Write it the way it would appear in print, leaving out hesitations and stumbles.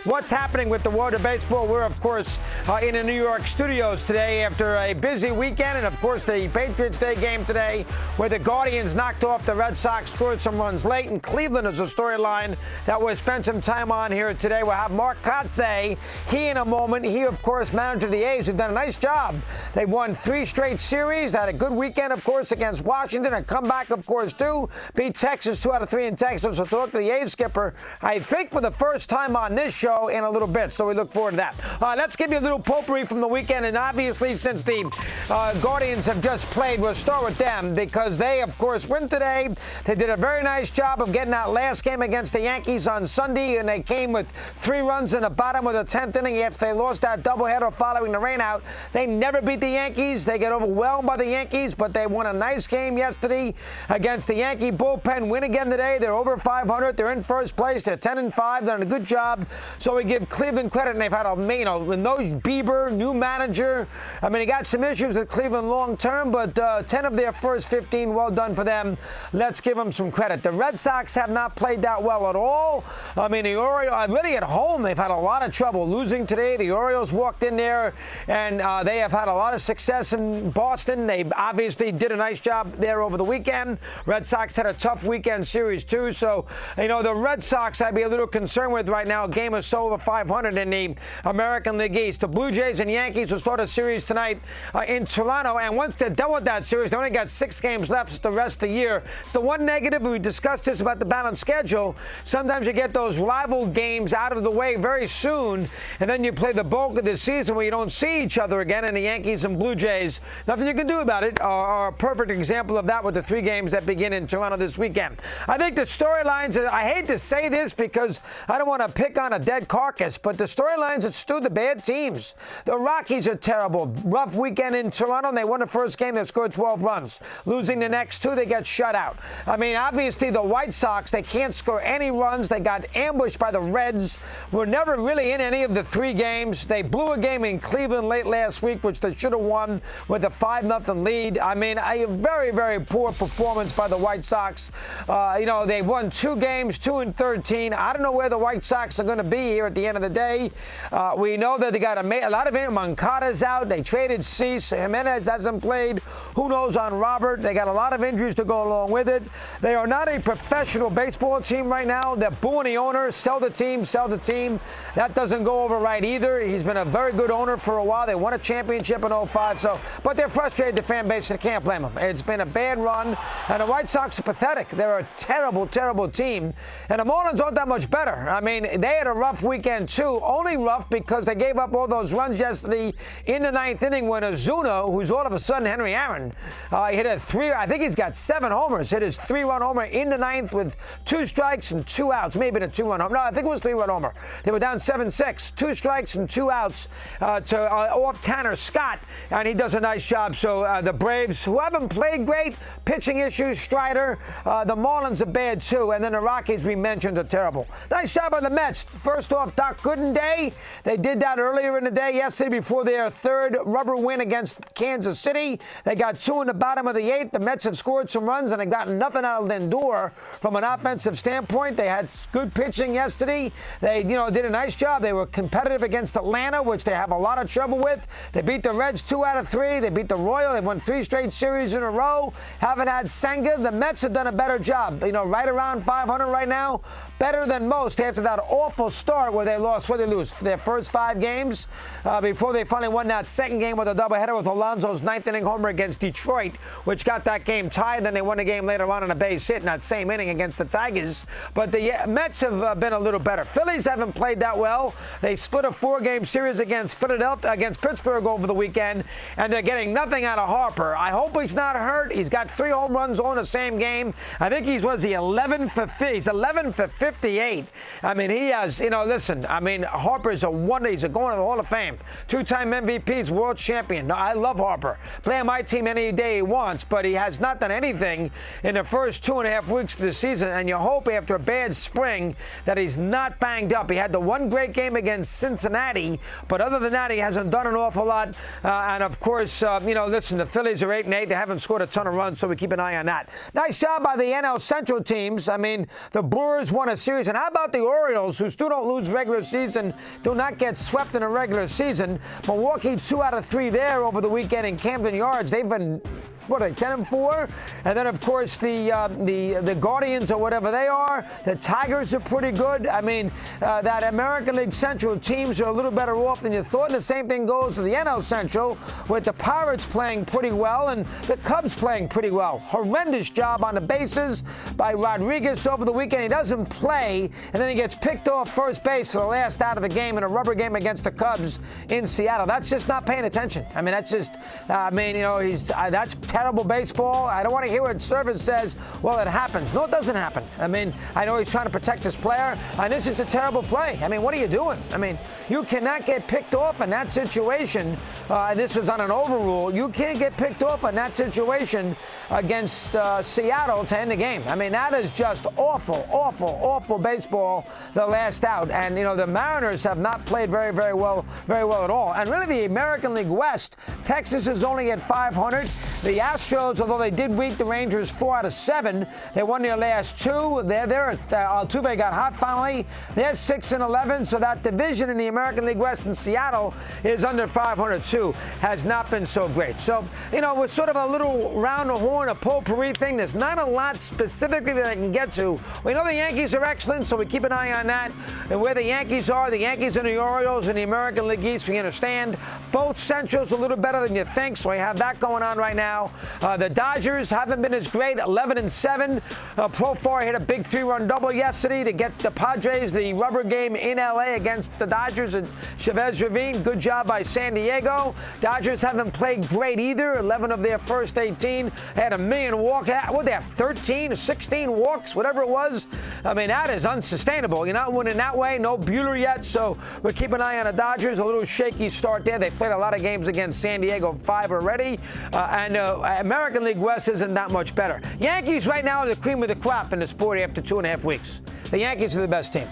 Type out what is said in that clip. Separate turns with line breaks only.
what's happening with the world of baseball. We're, of course, in the New York studios today after a busy weekend, and, of course, the Patriots Day game today where the Guardians knocked off the Red Sox, scored some runs late, and Cleveland is a storyline that we'll spend some time on here today. We'll have Mark Kotze. He, in a moment, he, of course, manager of the A's, who've done a nice job. They've won 3 straight series, had a good weekend, of course, against Washington, a comeback, of course, too. Beat Texas 2 out of 3 in Texas. So talk to the A's skipper, I think, for the first time on this show in a little bit. So we look forward to that. Let's give you a little potpourri from the weekend. And obviously, since the Guardians have just played, we'll start with them because they, of course, win today. They did a very nice job of getting that last game against the Yankees on Sunday, and they came with 3 runs in the bottom of the 10th inning after they lost that doubleheader following the rainout. They never beat the Yankees. They get overwhelmed by the Yankees, but they won a nice game yesterday against the Yankee bullpen. Win again today. They're over 500. They're in first place. They're 10-5. They're doing a good job. So we give Cleveland credit, and they've had with no Bieber, new manager. I mean, he got some issues with Cleveland long term, but 10 of their first 15, well done for them. Let's give them some credit. The Red Sox have not played that well at all. I mean, the Orioles, really at home, they've had a lot of trouble losing today. The Orioles walked in there, and they have had a lot of success in Boston. They obviously did a nice job there over the weekend. Red Sox had a tough weekend series, too. So, the Red Sox I'd be a little concerned with right now. A game is so over 500 in the American League East. The Blue Jays and Yankees will start a series tonight in Toronto. And once they're done with that series, they only got 6 games left the rest of the year. It's the one negative. We discussed this about the balanced schedule. Sometimes you get those rival games out of the way very soon, and then you play the bulk of the season where you don't see each other again. And the Yankees and Blue Jays, nothing you can do about it, are a perfect example of that with the 3 games that begin in Toronto this weekend. I think the storylines, I hate to say this because I don't want to pick on a dead carcass, but the storylines that stood the bad teams. The Rockies are terrible. Rough weekend in Toronto, and they won the first game. They scored 12 runs. Losing the next 2, they get shut out. I mean, obviously, the White Sox, they can't score any runs. They got ambushed by the Reds. Were never really in any of the 3 games. They blew a game in Cleveland late last week, which they should have won with a 5-0 lead. I mean, a very, very poor performance by the White Sox. They won 2 games, 2-13. I don't know where the White Sox are going to be here at the end of the day. We know that they got a lot of it. Moncada's out. They traded Cease. Jimenez hasn't played. Who knows on Robert? They got a lot of injuries to go along with it. They are not a professional baseball team right now. They're booing the owner. Sell the team. Sell the team. That doesn't go over right either. He's been a very good owner for a while. They won a championship in 2005. But they're frustrated, the fan base, and they can't blame them. It's been a bad run, and the White Sox are pathetic. They're a terrible, terrible team, and the Marlins aren't that much better. I mean, they had a rough weekend, too. Only rough because they gave up all those runs yesterday in the 9th inning when Ozuna, who's all of a sudden Henry Aaron, hit a 3, I think he's got 7 homers, hit his 3-run homer in the 9th with 2 strikes and 2 outs, maybe a 2-run homer. No, I think it was 3-run homer. They were down 7-6, 2 strikes and 2 outs off Tanner Scott, and he does a nice job. So the Braves, who haven't played great, pitching issues, Strider, the Marlins are bad too, and then the Rockies, we mentioned, are terrible. Nice job on the Mets. First off, Doc Gooden Day. They did that earlier in the day yesterday before their 3rd rubber win against Kansas City. They got 2 in the bottom of the 8th. The Mets have scored some runs, and they got nothing out of Lindor from an offensive standpoint. They had good pitching yesterday. They, did a nice job. They were competitive against Atlanta, which they have a lot of trouble with. They beat the Reds 2 out of 3. They beat the Royals. They won 3 straight series in a row. Haven't had Senga. The Mets have done a better job. Right around 500 right now. Better than most after that awful start where they lost, where they lose their first 5 games before they finally won that second game with a doubleheader with Alonso's 9th inning homer against Detroit, which got that game tied. Then they won the game later on a base hit in that same inning against the Tigers. But the Mets have been a little better. Phillies haven't played that well. They split a 4-game series against Pittsburgh over the weekend, and they're getting nothing out of Harper. I hope he's not hurt. He's got 3 home runs on the same game. I think he's 11 for 58. I mean, he has, listen, I mean, Harper's a wonder. He's going to the Hall of Fame. 2-time MVPs, world champion. No, I love Harper. Play on my team any day he wants, but he has not done anything in the first 2.5 weeks of the season, and you hope after a bad spring that he's not banged up. He had the one great game against Cincinnati, but other than that, he hasn't done an awful lot. And, of course, listen, the Phillies are 8-8. They haven't scored a ton of runs, so we keep an eye on that. Nice job by the NL Central teams. I mean, the Brewers won a series. And how about the Orioles, who still don't lose regular season, do not get swept in a regular season? Milwaukee 2 out of 3 there over the weekend in Camden Yards. They've been, what are they, 10-4? And then, of course, the Guardians or whatever they are. The Tigers are pretty good. I mean, that American League Central teams are a little better off than you thought. And the same thing goes to the NL Central, with the Pirates playing pretty well and the Cubs playing pretty well. Horrendous job on the bases by Rodriguez over the weekend. He doesn't play, and then he gets picked off first base for the last out of the game in a rubber game against the Cubs in Seattle. That's just not paying attention. I mean, that's just, that's terrible baseball. I don't want to hear what Service says. Well, it happens. No, it doesn't happen. I mean, I know he's trying to protect his player, and this is a terrible play. I mean, what are you doing? I mean, you cannot get picked off in that situation. This was on an overrule. You can't get picked off in that situation against Seattle to end the game. I mean, that is just awful, awful, awful baseball, the last out. And, you know, the Mariners have not played very, very well at all. And really, the American League West, Texas is only at 500. The Astros, although they did beat the Rangers 4 out of 7, they won their last 2. Altuve got hot finally. They're 6-11. So that division in the American League West in Seattle is under 500 too. Has not been so great. So, you know, it's sort of a little round the horn, a potpourri thing. There's not a lot specifically that I can get to. We know the Yankees are excellent, so we keep an eye on that. And where the Yankees are and the Orioles in the American League East, we understand. Both Centrals a little better than you think, so we have that going on right now. The Dodgers haven't been as great, 11-7. Profar hit a big 3-run double yesterday to get the Padres the rubber game in L.A. against the Dodgers at Chavez Ravine. Good job by San Diego. Dodgers haven't played great either. 11 of their first 18. They had a million walk. What, they have 13 or 16 walks, whatever it was. I mean, that is unsustainable. You're not winning that way. No Buehler yet, so we'll keep an eye on the Dodgers. A little shaky start there. They played a lot of games against San Diego, 5 already. And American League West isn't that much better. Yankees right now are the cream of the crop in the sport after 2.5 weeks. The Yankees are the best team.